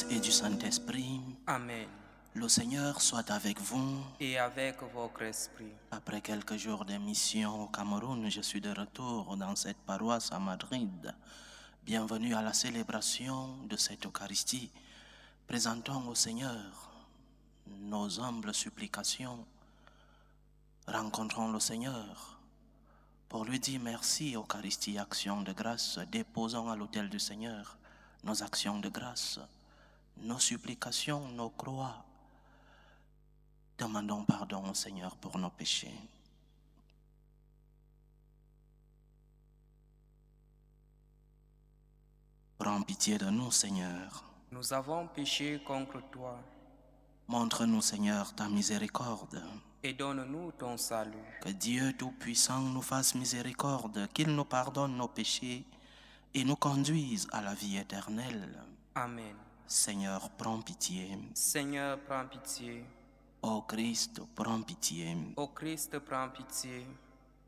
et du Saint-Esprit. Amen. Le Seigneur soit avec vous. Et avec votre esprit. Après quelques jours de mission au Cameroun, je suis de retour dans cette paroisse à Madrid. Bienvenue à la célébration de cette Eucharistie. Présentons au Seigneur nos humbles supplications. Rencontrons le Seigneur pour lui dire merci. Eucharistie, action de grâce. Déposons à l'autel du Seigneur nos actions de grâce, nos supplications, nos croix. Demandons pardon au Seigneur pour nos péchés. Prends pitié de nous, Seigneur. Nous avons péché contre toi. Montre-nous, Seigneur, ta miséricorde. Et donne-nous ton salut. Que Dieu Tout-Puissant nous fasse miséricorde, qu'il nous pardonne nos péchés et nous conduise à la vie éternelle. Amen. Seigneur, prends pitié. Seigneur, prends pitié. Ô Christ, prends pitié. Ô Christ, prends pitié.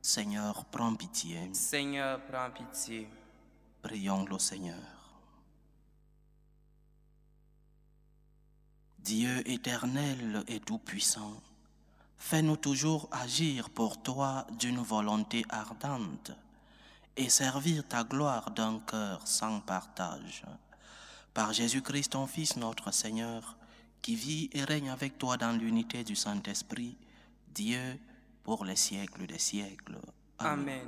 Seigneur, prends pitié. Seigneur, prends pitié. Prions le Seigneur. Dieu éternel et tout-puissant, fais-nous toujours agir pour toi d'une volonté ardente et servir ta gloire d'un cœur sans partage. Par Jésus-Christ, ton Fils, notre Seigneur, qui vit et règne avec toi dans l'unité du Saint-Esprit, Dieu, pour les siècles des siècles. Amen. Amen.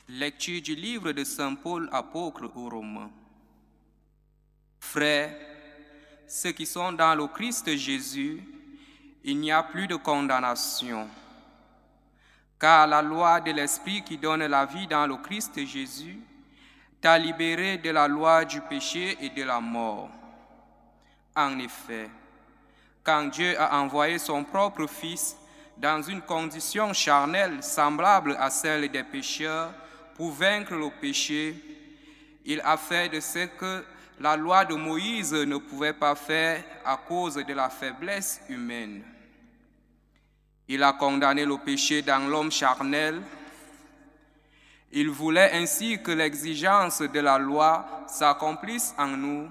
Lecture du livre de Saint Paul, apôtre aux Romains. Frères, ceux qui sont dans le Christ Jésus, il n'y a plus de condamnation. Car la loi de l'Esprit qui donne la vie dans le Christ Jésus t'a libéré de la loi du péché et de la mort. En effet, quand Dieu a envoyé son propre Fils dans une condition charnelle semblable à celle des pécheurs, pour vaincre le péché, il a fait de ce que la loi de Moïse ne pouvait pas faire à cause de la faiblesse humaine. Il a condamné le péché dans l'homme charnel. Il voulait ainsi que l'exigence de la loi s'accomplisse en nous,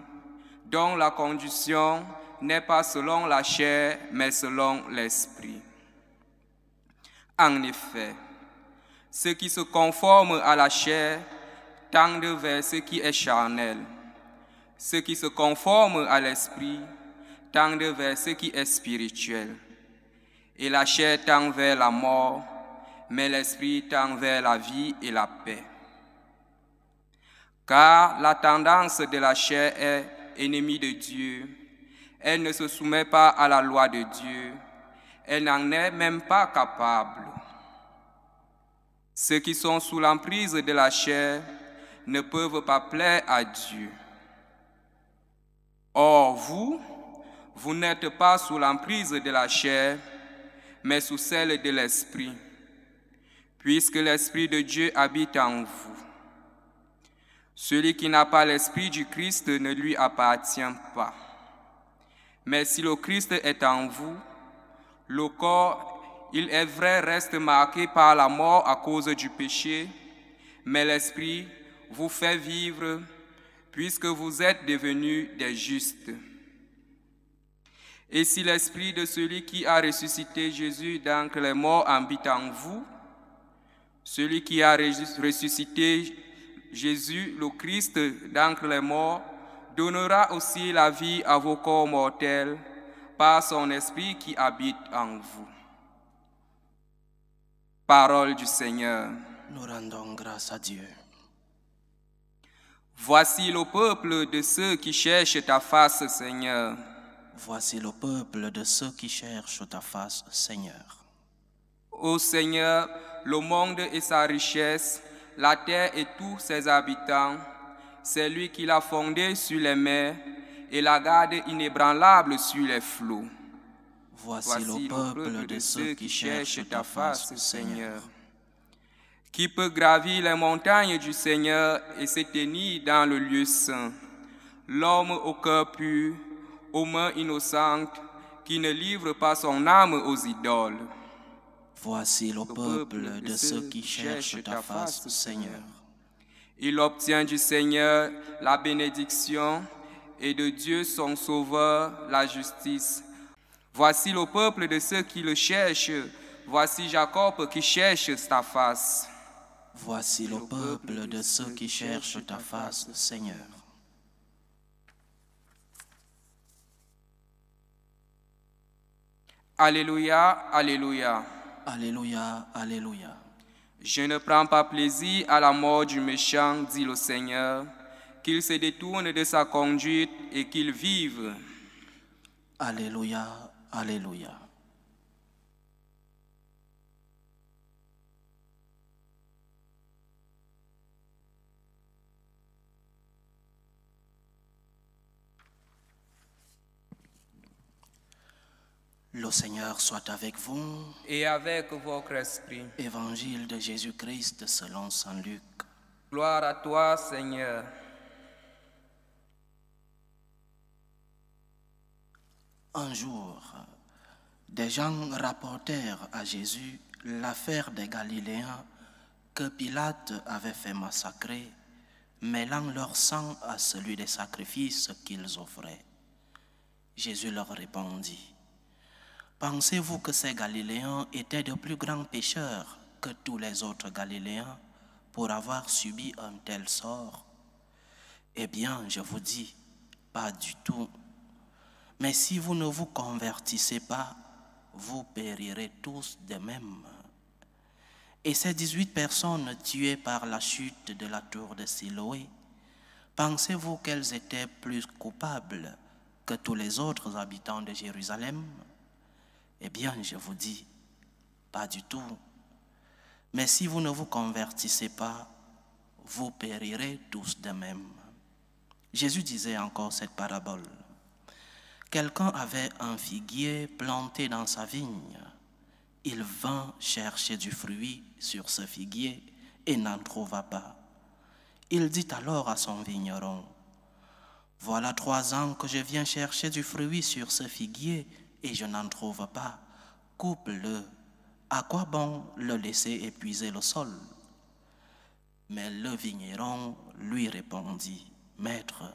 dont la condition n'est pas selon la chair, mais selon l'esprit. En effet, ceux qui se conforment à la chair tendent vers ce qui est charnel. Ceux qui se conforment à l'esprit tendent vers ce qui est spirituel. Et la chair tend vers la mort, mais l'esprit tend vers la vie et la paix. Car la tendance de la chair est ennemie de Dieu. Elle ne se soumet pas à la loi de Dieu. Elle n'en est même pas capable. Ceux qui sont sous l'emprise de la chair ne peuvent pas plaire à Dieu. Or, vous n'êtes pas sous l'emprise de la chair, mais sous celle de l'Esprit, puisque l'Esprit de Dieu habite en vous. Celui qui n'a pas l'Esprit du Christ ne lui appartient pas. Mais si le Christ est en vous, le corps, il est vrai, reste marqué par la mort à cause du péché, mais l'Esprit vous fait vivre puisque vous êtes devenus des justes. Et si l'Esprit de celui qui a ressuscité Jésus d'entre les morts habite en vous, celui qui a ressuscité Jésus, le Christ, d'entre les morts, donnera aussi la vie à vos corps mortels par son Esprit qui habite en vous. Parole du Seigneur. Nous rendons grâce à Dieu. Voici le peuple de ceux qui cherchent ta face, Seigneur. Voici le peuple de ceux qui cherchent ta face, Seigneur. Ô Seigneur, le monde et sa richesse, la terre et tous ses habitants, c'est lui qui l'a fondé sur les mers et la garde inébranlable sur les flots. Voici le peuple de ceux qui cherchent ta face, Seigneur. Qui peut gravir les montagnes du Seigneur et se tenir dans le lieu saint? L'homme au cœur pur, aux mains innocentes, qui ne livre pas son âme aux idoles. Voici le peuple de ceux qui cherchent ta face, Seigneur. Il obtient du Seigneur la bénédiction et de Dieu son Sauveur la justice. Voici le peuple de ceux qui le cherchent. Voici Jacob qui cherche ta face. Voici le peuple de ceux qui cherchent ta face, Seigneur. Alléluia, alléluia. Alléluia, alléluia. Je ne prends pas plaisir à la mort du méchant, dit le Seigneur, qu'il se détourne de sa conduite et qu'il vive. Alléluia, alléluia. Le Seigneur soit avec vous. Et avec votre esprit. Évangile de Jésus-Christ selon saint Luc. Gloire à toi, Seigneur. Un jour, des gens rapportèrent à Jésus l'affaire des Galiléens que Pilate avait fait massacrer, mêlant leur sang à celui des sacrifices qu'ils offraient. Jésus leur répondit: pensez-vous que ces Galiléens étaient de plus grands pécheurs que tous les autres Galiléens pour avoir subi un tel sort? Eh bien, je vous dis, pas du tout. Mais si vous ne vous convertissez pas, vous périrez tous de même. Et ces 18 personnes tuées par la chute de la tour de Siloé, pensez-vous qu'elles étaient plus coupables que tous les autres habitants de Jérusalem? Eh bien, je vous dis, pas du tout. Mais si vous ne vous convertissez pas, vous périrez tous de même. Jésus disait encore cette parabole. Quelqu'un avait un figuier planté dans sa vigne. Il vint chercher du fruit sur ce figuier et n'en trouva pas. Il dit alors à son vigneron: voilà 3 ans que je viens chercher du fruit sur ce figuier et je n'en trouve pas. Coupe-le. À quoi bon le laisser épuiser le sol? Mais le vigneron lui répondit: Maître,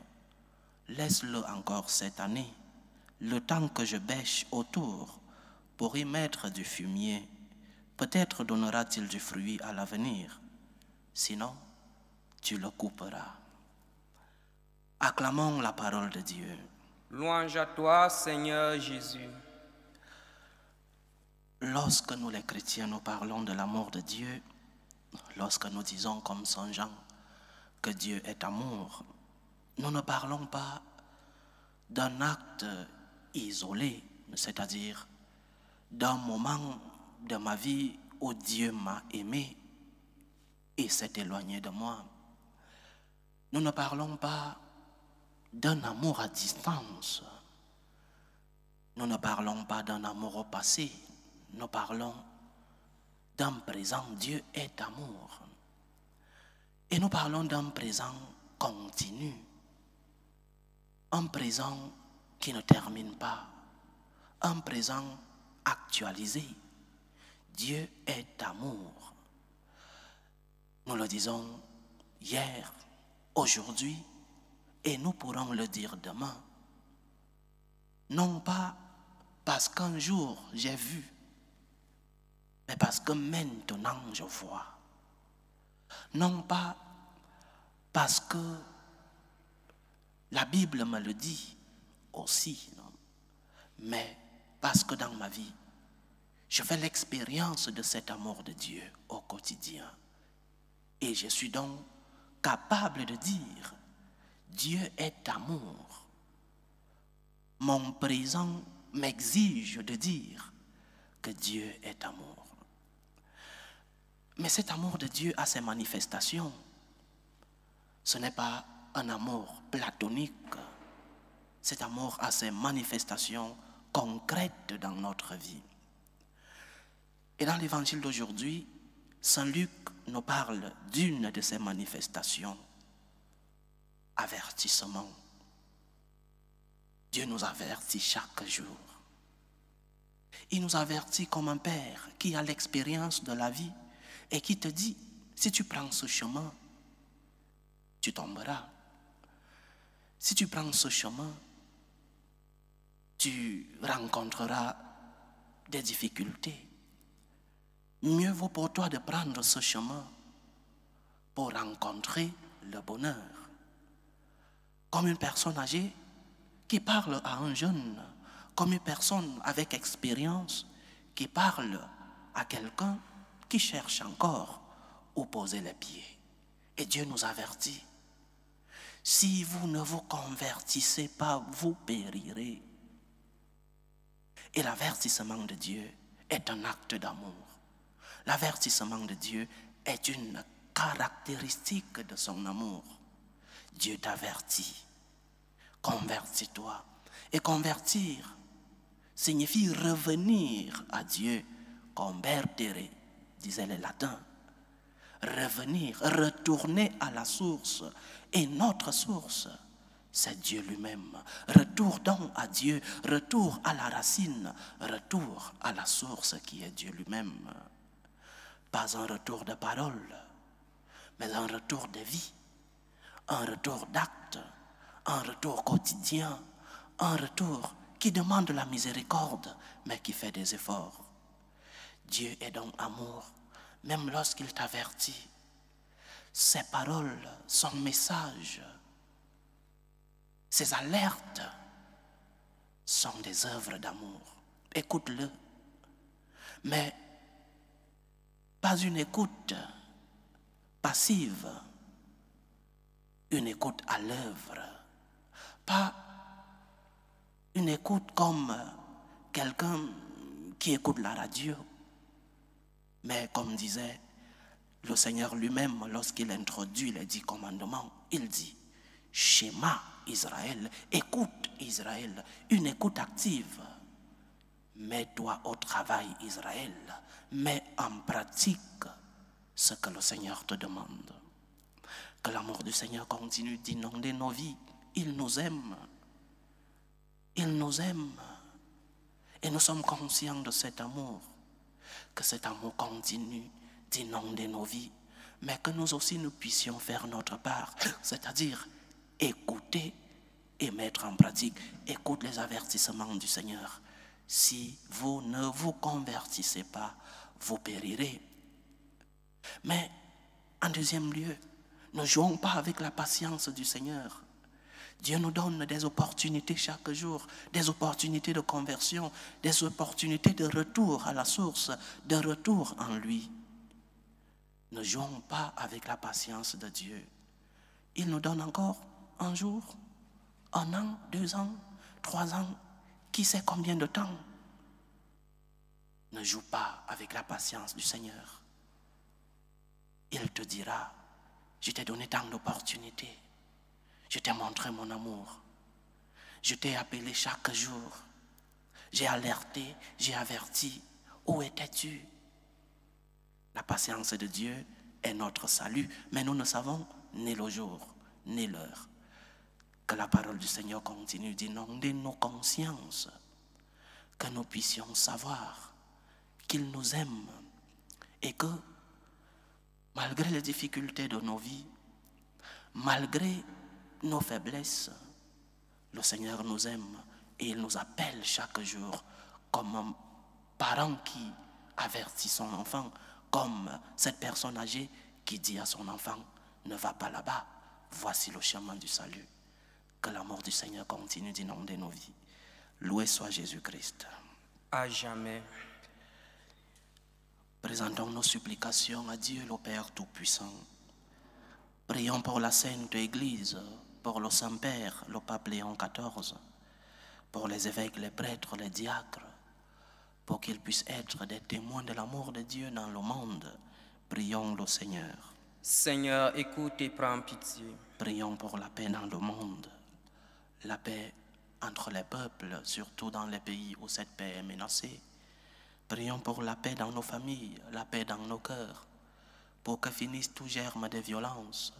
laisse-le encore cette année, le temps que je bêche autour pour y mettre du fumier. Peut-être donnera-t-il du fruit à l'avenir. Sinon, tu le couperas. Acclamons la parole de Dieu. Louange à toi, Seigneur Jésus. Lorsque nous les chrétiens, nous parlons de l'amour de Dieu, lorsque nous disons comme Saint Jean que Dieu est amour, nous ne parlons pas d'un acte isolé, c'est-à-dire d'un moment de ma vie où Dieu m'a aimé et s'est éloigné de moi. Nous ne parlons pas d'un amour à distance. Nous ne parlons pas d'un amour au passé. Nous parlons d'un présent. Dieu est amour. Et nous parlons d'un présent continu. Un présent qui ne termine pas. Un présent actualisé. Dieu est amour. Nous le disons hier, aujourd'hui, et nous pourrons le dire demain. Non pas parce qu'un jour j'ai vu, mais parce que maintenant je vois. Non pas parce que la Bible me le dit aussi, non, mais parce que dans ma vie, je fais l'expérience de cet amour de Dieu au quotidien. Et je suis donc capable de dire: Dieu est amour. Mon présent m'exige de dire que Dieu est amour. Mais cet amour de Dieu a ses manifestations. Ce n'est pas un amour platonique. Cet amour a ses manifestations concrètes dans notre vie. Et dans l'évangile d'aujourd'hui, Saint Luc nous parle d'une de ces manifestations. Avertissement. Dieu nous avertit chaque jour. Il nous avertit comme un père qui a l'expérience de la vie et qui te dit, si tu prends ce chemin, tu tomberas. Si tu prends ce chemin, tu rencontreras des difficultés. Mieux vaut pour toi de prendre ce chemin pour rencontrer le bonheur. Comme une personne âgée qui parle à un jeune, comme une personne avec expérience qui parle à quelqu'un qui cherche encore où poser les pieds. Et Dieu nous avertit, si vous ne vous convertissez pas, vous périrez. Et l'avertissement de Dieu est un acte d'amour. L'avertissement de Dieu est une caractéristique de son amour. Dieu t'avertit. Convertis-toi. Et convertir signifie revenir à Dieu. Convertere, disaient les latins. Revenir, retourner à la source. Et notre source, c'est Dieu lui-même. Retour donc à Dieu, retour à la racine, retour à la source qui est Dieu lui-même. Pas un retour de parole, mais un retour de vie, un retour d'acte, un retour quotidien, un retour qui demande la miséricorde, mais qui fait des efforts. Dieu est donc amour, même lorsqu'il t'avertit. Ses paroles, son message, ses alertes sont des œuvres d'amour. Écoute-le, mais pas une écoute passive, une écoute à l'œuvre, pas une écoute comme quelqu'un qui écoute la radio, mais comme disait le Seigneur lui-même lorsqu'il introduit les 10 commandements, il dit « Schéma Israël, écoute Israël, une écoute active. Mets-toi au travail Israël, mets en pratique ce que le Seigneur te demande. » Que l'amour du Seigneur continue d'inonder nos vies. Il nous aime. Il nous aime. Et nous sommes conscients de cet amour. Que cet amour continue d'inonder nos vies. Mais que nous aussi nous puissions faire notre part. C'est-à-dire écouter et mettre en pratique. Écoute les avertissements du Seigneur. Si vous ne vous convertissez pas, vous périrez. Mais en deuxième lieu, ne jouons pas avec la patience du Seigneur. Dieu nous donne des opportunités chaque jour, des opportunités de conversion, des opportunités de retour à la source, de retour en lui. Ne jouons pas avec la patience de Dieu. Il nous donne encore un jour, 1 an, 2 ans, 3 ans, qui sait combien de temps. Ne joue pas avec la patience du Seigneur. Il te dira, je t'ai donné tant d'opportunités. Je t'ai montré mon amour. Je t'ai appelé chaque jour. J'ai alerté, j'ai averti. Où étais-tu? La patience de Dieu est notre salut, mais nous ne savons ni le jour, ni l'heure. Que la parole du Seigneur continue d'inonder nos consciences, que nous puissions savoir qu'il nous aime et que, malgré les difficultés de nos vies, malgré nos faiblesses, le Seigneur nous aime et il nous appelle chaque jour comme un parent qui avertit son enfant, comme cette personne âgée qui dit à son enfant, ne va pas là-bas, voici le chemin du salut. Que l'amour du Seigneur continue d'inonder nos vies. Loué soit Jésus-Christ. À jamais. Présentons nos supplications à Dieu le Père Tout-Puissant. Prions pour la Sainte Église, pour le Saint-Père, le Pape Léon XIV, pour les évêques, les prêtres, les diacres, pour qu'ils puissent être des témoins de l'amour de Dieu dans le monde. Prions le Seigneur. Seigneur, écoute et prends pitié. Prions pour la paix dans le monde, la paix entre les peuples, surtout dans les pays où cette paix est menacée. Prions pour la paix dans nos familles, la paix dans nos cœurs. pour que finisse tout germe de violence,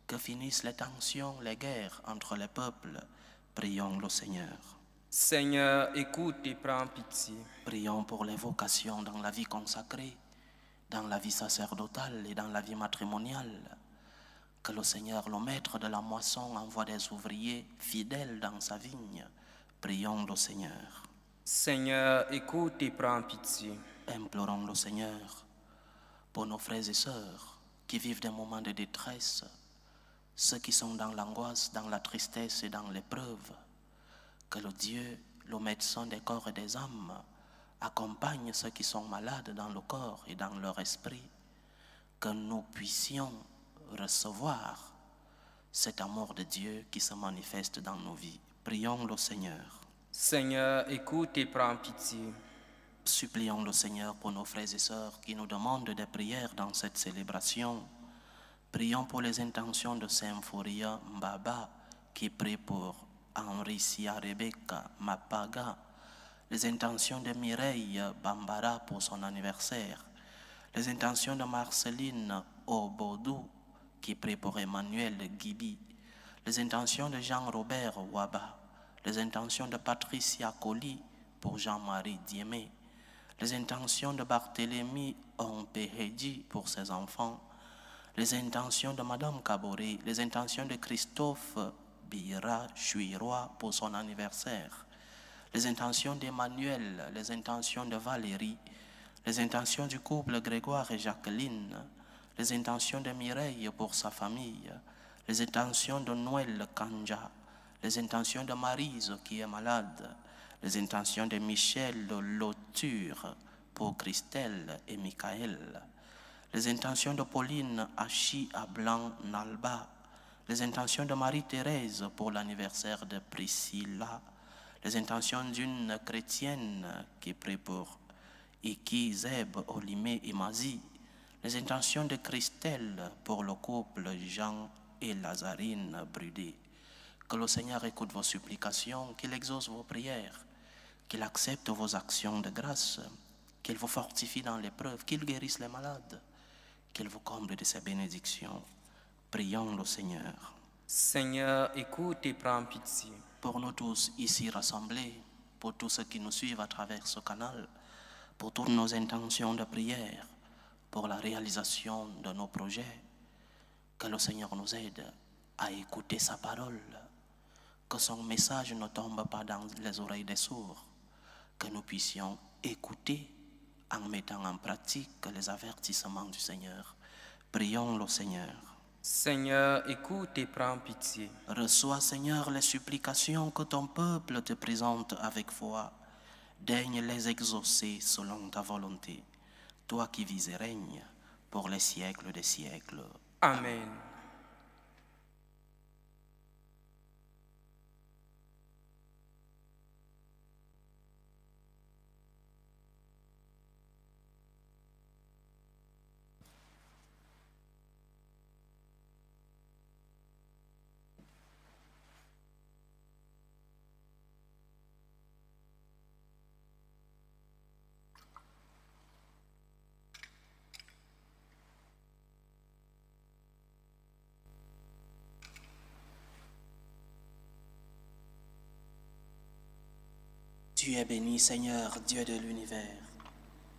que finissent les tensions, les guerres entre les peuples. Prions le Seigneur. Seigneur, écoute et prends pitié. Prions pour les vocations dans la vie consacrée, dans la vie sacerdotale et dans la vie matrimoniale. Que le Seigneur, le maître de la moisson, envoie des ouvriers fidèles dans sa vigne. Prions le Seigneur. Seigneur, écoute et prends pitié. Implorons le Seigneur pour nos frères et sœurs qui vivent des moments de détresse, ceux qui sont dans l'angoisse, dans la tristesse et dans l'épreuve. Que le Dieu, le médecin des corps et des âmes, accompagne ceux qui sont malades dans le corps et dans leur esprit. Que nous puissions recevoir cet amour de Dieu qui se manifeste dans nos vies. Prions le Seigneur. Seigneur, écoute et prends pitié. Supplions le Seigneur pour nos frères et sœurs qui nous demandent des prières dans cette célébration. Prions pour les intentions de Saint Foria Mbaba qui prie pour Henricia Rebecca Mapaga, les intentions de Mireille Bambara pour son anniversaire, les intentions de Marceline Obodou qui prie pour Emmanuel Gibi, les intentions de Jean-Robert Waba, les intentions de Patricia Colli pour Jean-Marie Diemé, les intentions de Barthélemy Ompehedji pour ses enfants, les intentions de Madame Kaboré, les intentions de Christophe Bira Chuiroy pour son anniversaire, les intentions d'Emmanuel, les intentions de Valérie, les intentions du couple Grégoire et Jacqueline, les intentions de Mireille pour sa famille, les intentions de Noël Kanja, les intentions de Maryse qui est malade, les intentions de Michel Loture pour Christelle et Michael, les intentions de Pauline Achi Ablan Nalba, les intentions de Marie-Thérèse pour l'anniversaire de Priscilla, les intentions d'une chrétienne qui prie pour Iki Zeb Olimé et Mazie, les intentions de Christelle pour le couple Jean et Lazarine Brudé. Que le Seigneur écoute vos supplications, qu'il exauce vos prières, qu'il accepte vos actions de grâce, qu'il vous fortifie dans l'épreuve, qu'il guérisse les malades, qu'il vous comble de ses bénédictions. Prions le Seigneur. Seigneur, écoute et prends pitié. Pour nous tous ici rassemblés, pour tous ceux qui nous suivent à travers ce canal, pour toutes nos intentions de prière, pour la réalisation de nos projets, que le Seigneur nous aide à écouter sa parole, que son message ne tombe pas dans les oreilles des sourds, que nous puissions écouter en mettant en pratique les avertissements du Seigneur. Prions le Seigneur. Seigneur, écoute et prends pitié. Reçois, Seigneur, les supplications que ton peuple te présente avec foi. Daigne les exaucer selon ta volonté, toi qui vis et règnes pour les siècles des siècles. Amen. Tu es béni, Seigneur, Dieu de l'univers.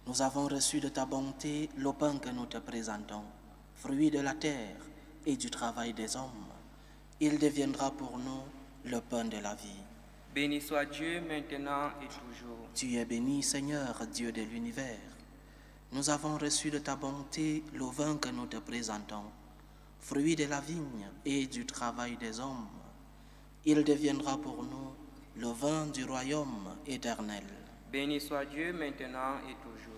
Nous avons reçu de ta bonté le pain que nous te présentons, fruit de la terre et du travail des hommes. Il deviendra pour nous le pain de la vie. Béni soit Dieu maintenant et toujours. Tu es béni, Seigneur, Dieu de l'univers. Nous avons reçu de ta bonté le vin que nous te présentons, fruit de la vigne et du travail des hommes. Il deviendra pour nous le vin du royaume éternel. Béni soit Dieu maintenant et toujours.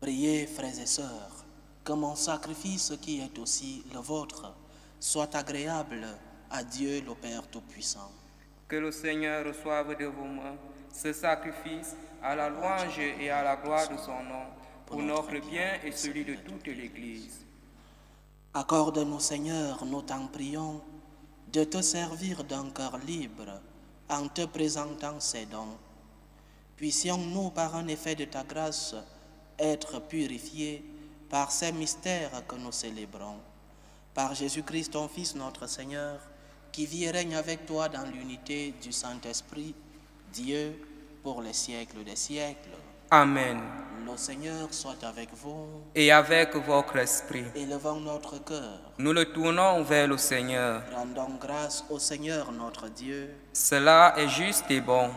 Priez, frères et sœurs, que mon sacrifice qui est aussi le vôtre soit agréable à Dieu le Père Tout-Puissant. Que le Seigneur reçoive de vos mains ce sacrifice à la louange et à la gloire de son nom, pour notre bien et celui de toute l'Église. Pour notre bien et celui de toute l'Église. Prions, frères et sœurs, que mon sacrifice qui est aussi le vôtre soit agréable à Dieu le Père Tout-Puissant. Que le Seigneur reçoive de vos mains ce sacrifice à la louange et à la gloire de son nom, pour notre bien et celui de toute l'Église. Accorde-nous, Seigneur, nous t'en prions, de te servir d'un cœur libre en te présentant ces dons. Puissions-nous, par un effet de ta grâce, être purifiés par ces mystères que nous célébrons. Par Jésus-Christ, ton Fils, notre Seigneur, qui vit et règne avec toi dans l'unité du Saint-Esprit, Dieu, pour les siècles des siècles. Amen. Le Seigneur soit avec vous. Et avec votre esprit, Élevons notre cœur. nous le tournons vers le Seigneur. Rendons grâce au Seigneur notre Dieu. Cela est juste et bon.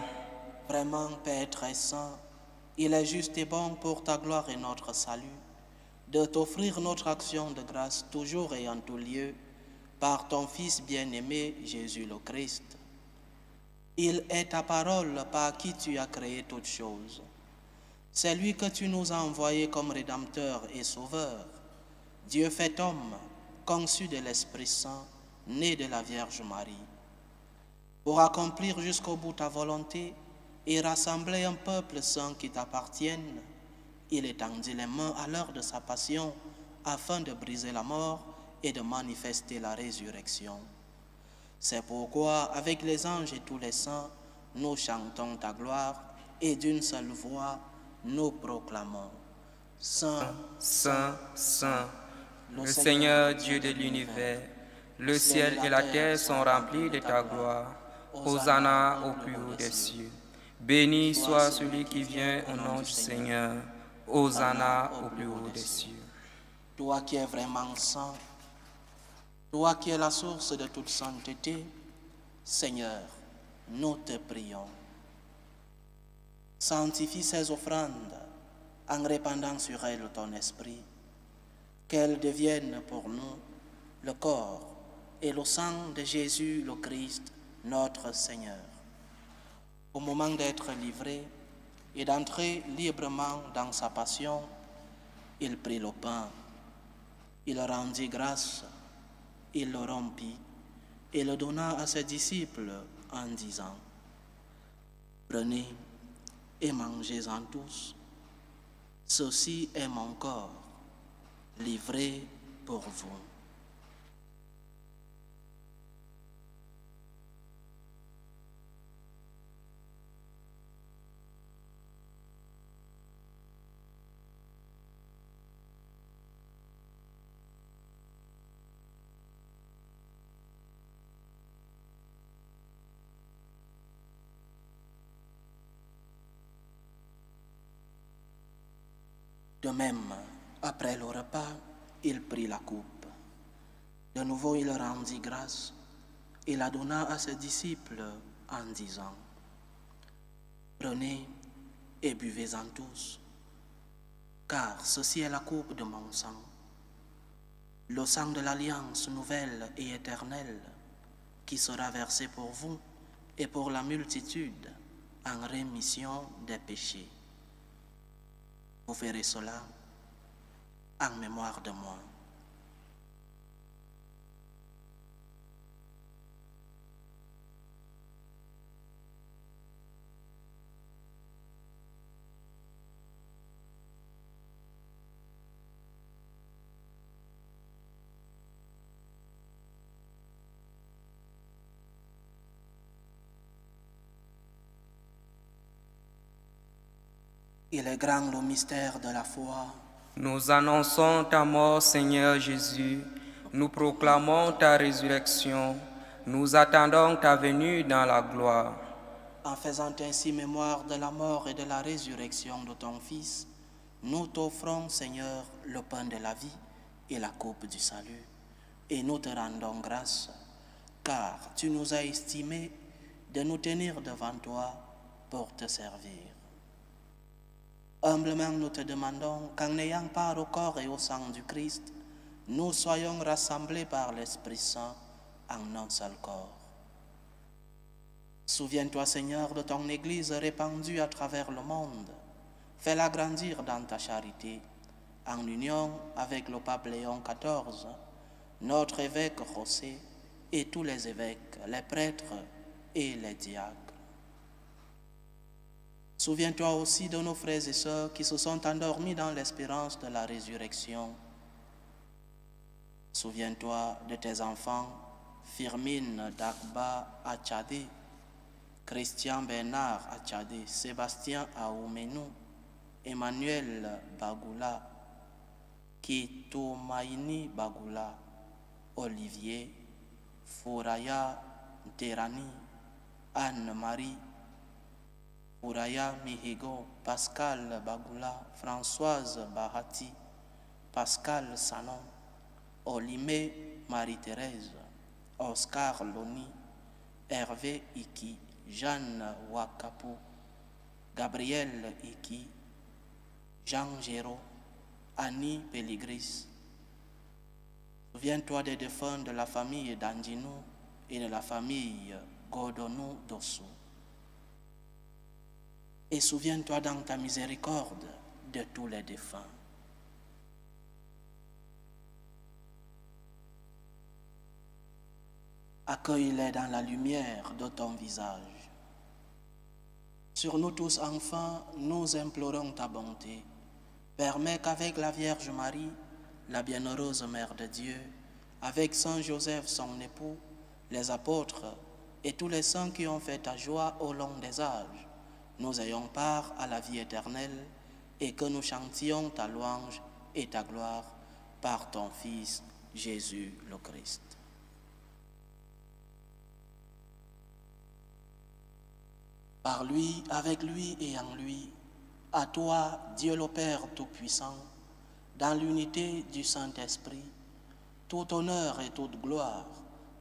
Vraiment, Père très saint, il est juste et bon pour ta gloire et notre salut de t'offrir notre action de grâce toujours et en tout lieu par ton Fils bien-aimé Jésus le Christ. Il est ta parole par qui tu as créé toutes choses. C'est lui que tu nous as envoyé comme Rédempteur et Sauveur, Dieu fait homme, conçu de l'Esprit Saint, né de la Vierge Marie. Pour accomplir jusqu'au bout ta volonté et rassembler un peuple saint qui t'appartienne, il étendit les mains à l'heure de sa passion afin de briser la mort et de manifester la résurrection. C'est pourquoi, avec les anges et tous les saints, nous chantons ta gloire et d'une seule voix, nous proclamons. Saint, Saint, Saint, le Seigneur Dieu de l'univers, le ciel et la terre sont remplis de ta gloire. Hosanna au plus haut des cieux. Béni soit celui qui vient au nom du Seigneur. Hosanna au plus haut des cieux. Toi qui es vraiment saint, toi qui es la source de toute sainteté, Seigneur, nous te prions. Sanctifie ces offrandes en répandant sur elles ton esprit, qu'elles deviennent pour nous le corps et le sang de Jésus le Christ, notre Seigneur. Au moment d'être livré et d'entrer librement dans sa passion, il prit le pain, il rendit grâce, il le rompit et le donna à ses disciples en disant: Prenez et mangez-en tous. Ceci est mon corps, livré pour vous. De même, après le repas, il prit la coupe. De nouveau, il rendit grâce et la donna à ses disciples en disant: Prenez et buvez-en tous, car ceci est la coupe de mon sang, le sang de l'alliance nouvelle et éternelle, qui sera versé pour vous et pour la multitude en rémission des péchés. Vous ferez cela en mémoire de moi. Il est grand le mystère de la foi. Nous annonçons ta mort, Seigneur Jésus. Nous proclamons ta résurrection. Nous attendons ta venue dans la gloire. En faisant ainsi mémoire de la mort et de la résurrection de ton Fils, nous t'offrons, Seigneur, le pain de la vie et la coupe du salut. Et nous te rendons grâce, car tu nous as estimés de nous tenir devant toi pour te servir. Humblement, nous te demandons qu'en ayant part au corps et au sang du Christ, nous soyons rassemblés par l'Esprit Saint en un seul corps. Souviens-toi, Seigneur, de ton Église répandue à travers le monde. Fais-la grandir dans ta charité, en union avec le pape Léon XIV, notre évêque José et tous les évêques, les prêtres et les diacres. Souviens-toi aussi de nos frères et sœurs qui se sont endormis dans l'espérance de la résurrection. Souviens-toi de tes enfants, Firmine Dagba à Tchadé, Christian Bernard à Tchadé, Sébastien à Oumenou, Emmanuel Bagoula, Kitomaini Bagoula, Olivier, Fouraya Terani, Anne-Marie, Fouraya Mihigo, Pascal Bagoula, Françoise Bahati, Pascal Sanon, Olimé Marie-Thérèse, Oscar Loni, Hervé Iki, Jeanne Wakapo, Gabriel Iki, Jean Géraud, Annie Pelligris. Souviens-toi des défunts de la famille d'Andinou et de la famille Godonou Dossou. Et souviens-toi dans ta miséricorde de tous les défunts. Accueille-les dans la lumière de ton visage. Sur nous tous enfants, nous implorons ta bonté. Permets qu'avec la Vierge Marie, la bienheureuse Mère de Dieu, avec Saint Joseph son époux, les apôtres et tous les saints qui ont fait ta joie au long des âges, nous ayons part à la vie éternelle et que nous chantions ta louange et ta gloire par ton Fils Jésus le Christ. Par lui, avec lui et en lui, à toi, Dieu le Père Tout-Puissant, dans l'unité du Saint-Esprit, tout honneur et toute gloire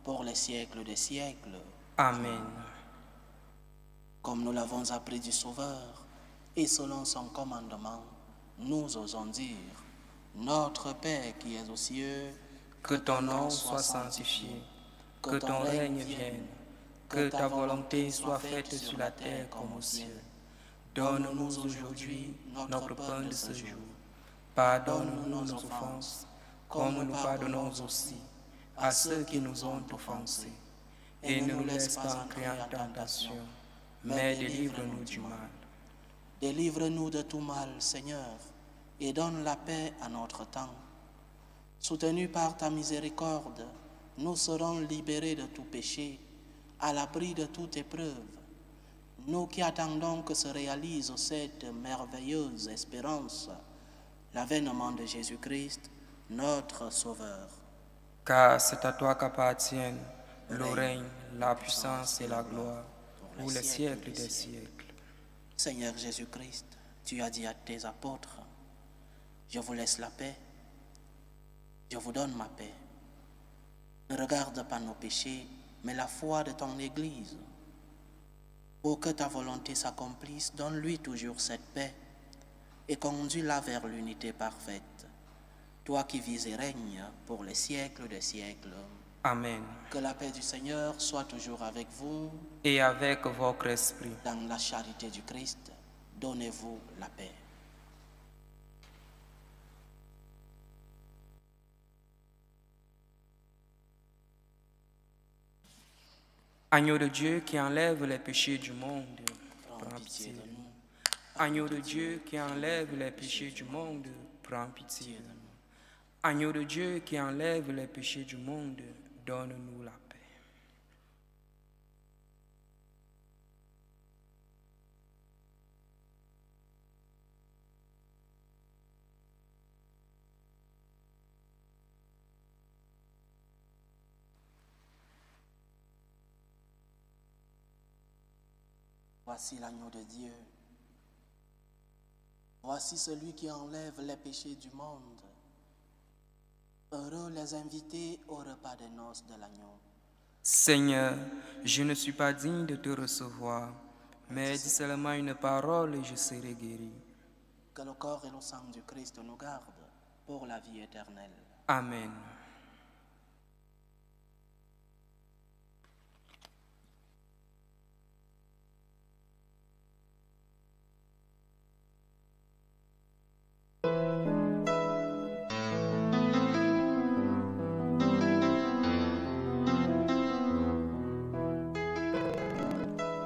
pour les siècles des siècles. Amen. Comme nous l'avons appris du Sauveur, et selon son commandement, nous osons dire, Notre Père qui es aux cieux, que ton nom soit sanctifié, que ton règne vienne, que ta volonté soit faite sur la terre comme au ciel. Donne-nous aujourd'hui notre pain de ce jour. Pardonne-nous nos offenses, comme nous pardonnons aussi à ceux qui nous ont offensés. Et ne nous laisse pas entrer en tentation, mais délivre-nous du mal. Délivre-nous de tout mal, Seigneur, et donne la paix à notre temps. Soutenus par ta miséricorde, nous serons libérés de tout péché, à l'abri de toute épreuve. Nous qui attendons que se réalise cette merveilleuse espérance, l'avènement de Jésus-Christ, notre Sauveur. Car c'est à toi qu'appartiennent le règne, la puissance et la gloire, pour les siècles des siècles. Seigneur Jésus-Christ, tu as dit à tes apôtres, je vous laisse la paix, je vous donne ma paix. Ne regarde pas nos péchés, mais la foi de ton Église. Pour que ta volonté s'accomplisse, donne-lui toujours cette paix et conduis-la vers l'unité parfaite. Toi qui vis et règnes pour les siècles des siècles. Amen. Que la paix du Seigneur soit toujours avec vous. Et avec votre esprit. Dans la charité du Christ, donnez-vous la paix. Agneau de Dieu qui enlève les péchés du monde, prends pitié de nous. Agneau de Dieu qui enlève les péchés du monde, prends pitié de nous. Agneau de Dieu qui enlève les péchés du monde, donne-nous la paix. Voici l'agneau de Dieu. Voici celui qui enlève les péchés du monde. Heureux les invités au repas des noces de l'agneau. Seigneur, je ne suis pas digne de te recevoir, mais dis seulement une parole et je serai guéri. Que le corps et le sang du Christ nous gardent pour la vie éternelle. Amen.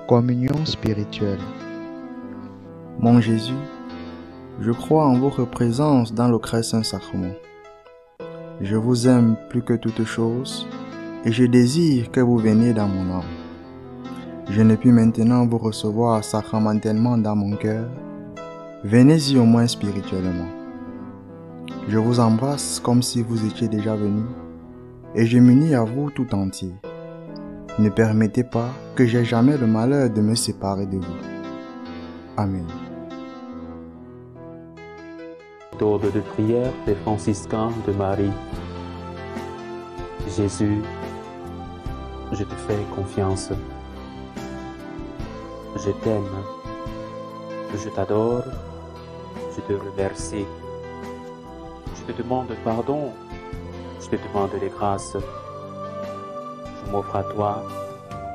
Communion spirituelle. Mon Jésus, je crois en votre présence dans le très saint sacrement. Je vous aime plus que toute chose et je désire que vous veniez dans mon âme. Je ne puis maintenant vous recevoir sacramentellement dans mon cœur. Venez-y au moins spirituellement. Je vous embrasse comme si vous étiez déjà venu et je m'unis à vous tout entier. Ne permettez pas que j'aie jamais le malheur de me séparer de vous. Amen. Méthode de prière des franciscains de Marie. Jésus, je te fais confiance. Je t'aime. Je t'adore. Je te remercie. Je te demande pardon. Je te demande les grâces. Je m'offre à toi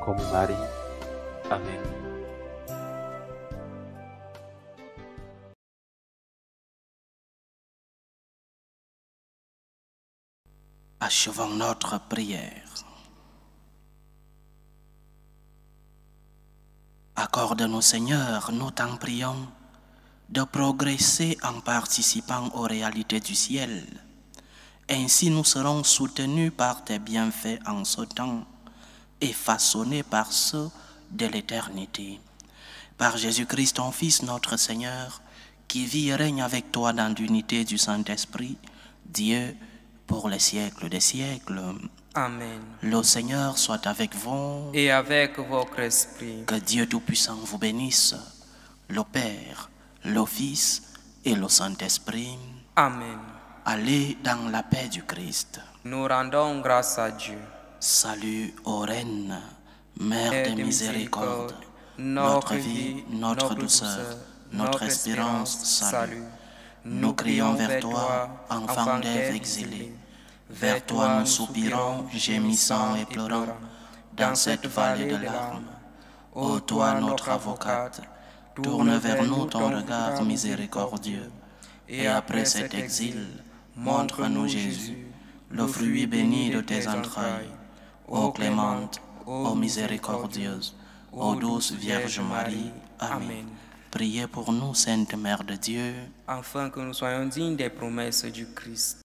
comme Marie. Amen. Achevons notre prière. Accorde-nous, Seigneur, nous t'en prions, de progresser en participant aux réalités du ciel. Ainsi nous serons soutenus par tes bienfaits en ce temps et façonnés par ceux de l'éternité. Par Jésus-Christ, ton Fils, notre Seigneur, qui vit et règne avec toi dans l'unité du Saint-Esprit, Dieu, pour les siècles des siècles. Amen. Le Seigneur soit avec vous. Et avec votre esprit. Que Dieu Tout-Puissant vous bénisse, le Père, le Fils et le Saint-Esprit. Amen. Allez dans la paix du Christ. Nous rendons grâce à Dieu. Salut ô Reine, Mère de miséricorde, notre vie, notre douceur, notre espérance, salut. Nous crions vers toi, enfant d'Ève exilé. Vers toi nous soupirons, gémissant et pleurant, dans cette vallée de larmes. Ô toi notre avocate, tourne vers nous ton regard miséricordieux. Et après cet exil, montre-nous Jésus, le fruit béni de tes entrailles. Ô clémente, ô miséricordieuse, ô douce Vierge Marie. Amen. Priez pour nous, Sainte Mère de Dieu, afin que nous soyons dignes des promesses du Christ.